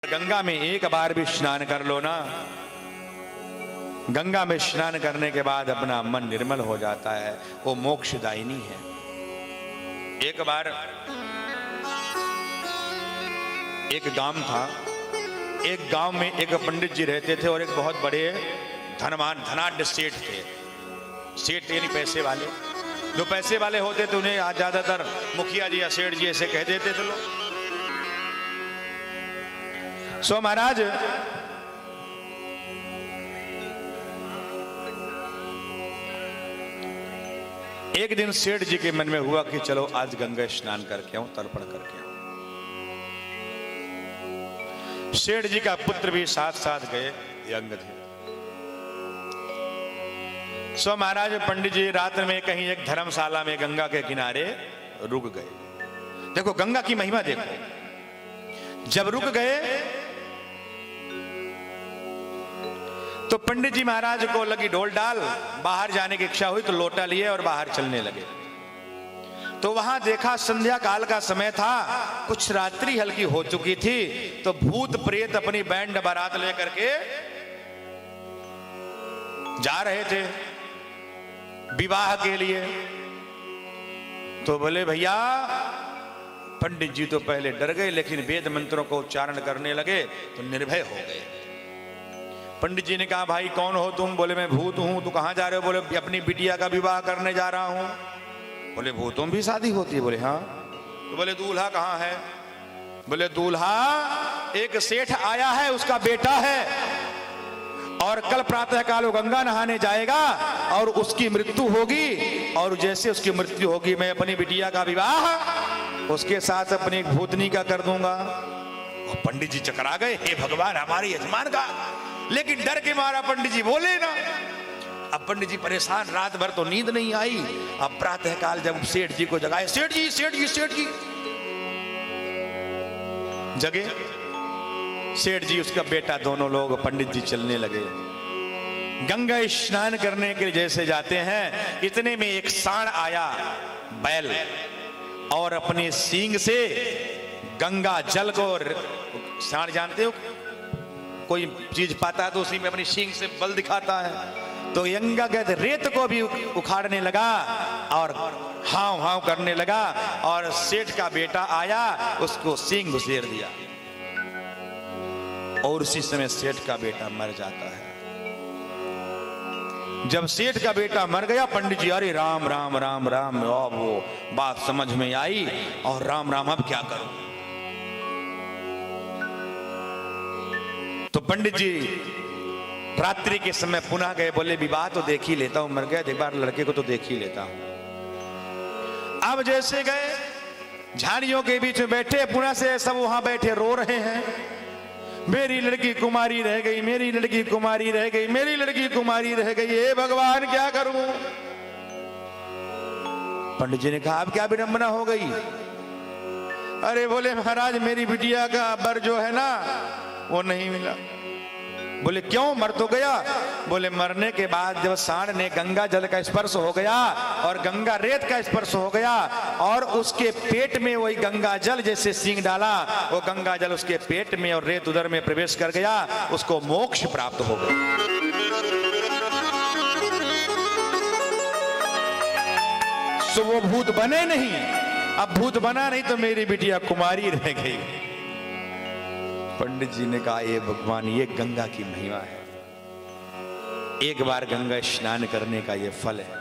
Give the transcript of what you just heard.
गंगा में एक बार भी स्नान कर लो ना, गंगा में स्नान करने के बाद अपना मन निर्मल हो जाता है, वो मोक्षदायिनी है। एक बार एक गांव था, एक गांव में एक पंडित जी रहते थे और एक बहुत बड़े धनवान धनाढ्य सेठ थे। सेठ यानी पैसे वाले, जो पैसे वाले होते थे उन्हें आज ज्यादातर मुखिया जी या सेठ जी ऐसे कह देते थे लोग। सो महाराज एक दिन सेठ जी के मन में हुआ कि चलो आज गंगा स्नान करके आऊं, तर्पण करके आऊं। सेठ जी का पुत्र भी साथ साथ गए, यंग थे। सो महाराज पंडित जी रात में कहीं एक धर्मशाला में गंगा के किनारे रुक गए। देखो गंगा की महिमा देखो। जब रुक गए तो पंडित जी महाराज को लगी ढोल डाल, बाहर जाने की इच्छा हुई तो लोटा लिए और बाहर चलने लगे। तो वहां देखा संध्या काल का समय था, कुछ रात्रि हल्की हो चुकी थी, तो भूत प्रेत अपनी बैंड बारात लेकर के जा रहे थे विवाह के लिए। तो बोले भैया, पंडित जी तो पहले डर गए, लेकिन वेद मंत्रों को उच्चारण करने लगे तो निर्भय हो गए। पंडित जी ने कहा भाई कौन हो तुम? बोले मैं भूत हूं। तू कहां जा रहे हो? बोले अपनी बिटिया का विवाह करने जा रहा हूं। बोले भूतों भी शादी होती है? बोले हाँ। तो बोले दूल्हा कहां है? बोले दूल्हा एक सेठ आया है, उसका बेटा है, और कल प्रातः काल वो गंगा नहाने जाएगा और उसकी मृत्यु होगी, और जैसे उसकी मृत्यु होगी मैं अपनी बिटिया का विवाह उसके साथ अपनी एक भूतनी का कर दूंगा। और पंडित जी चकरा गए, हे भगवान हमारे यजमान का, लेकिन डर के मारा पंडित जी बोले ना। अब पंडित जी परेशान, रात भर तो नींद नहीं आई। अब प्रातः काल जब सेठ जी को जगाए, सेठ जी सेठ जी सेठ जी, जगे सेठ जी उसका बेटा, दोनों लोग पंडित जी चलने लगे। गंगा स्नान करने के लिए जैसे जाते हैं, इतने में एक सांड आया बैल, और अपने सींग से गंगा जल को, सांड जानते हो कोई चीज पाता है तो उसी में अपनी सींग से बल दिखाता है, तो गंगा कहते रेत को भी उखाड़ने लगा और हाव हाव करने लगा, और सेठ का बेटा आया उसको सींग घुसेड़ दिया, और उसी समय सेठ का बेटा मर जाता है। जब सेठ का बेटा मर गया, पंडित जी अरे राम राम राम राम, और वो बात समझ में आई, और राम राम अब क्या करूं? तो पंडित जी रात्रि के समय पुनः गए, बोले विवाह तो देख ही लेता हूं, मर गया एक बार लड़के को तो देख ही लेता हूं। अब जैसे गए, झाड़ियों के बीच में बैठे, पुनः से सब वहां बैठे रो रहे हैं, मेरी लड़की कुमारी रह गई, मेरी लड़की कुमारी रह गई, मेरी लड़की कुमारी रह गई, हे भगवान क्या करूं? पंडित जी ने कहा अब क्या विडंबना हो गई? अरे बोले महाराज मेरी बिटिया का वर जो है ना वो नहीं मिला। बोले क्यों, मर तो गया? बोले मरने के बाद जब सांड ने गंगा जल का स्पर्श हो गया और गंगा रेत का स्पर्श हो गया, और उसके पेट में वही गंगा जल जैसे सींग डाला, वो गंगा जल उसके पेट में और रेत उदर में प्रवेश कर गया, उसको मोक्ष प्राप्त हो गया। सो वो भूत बने नहीं, अब भूत बना नहीं तो मेरी बिटिया कुमारी रह गई। पंडित जी ने कहा ये भगवान, ये गंगा की महिमा है, एक बार गंगा स्नान करने का ये फल है।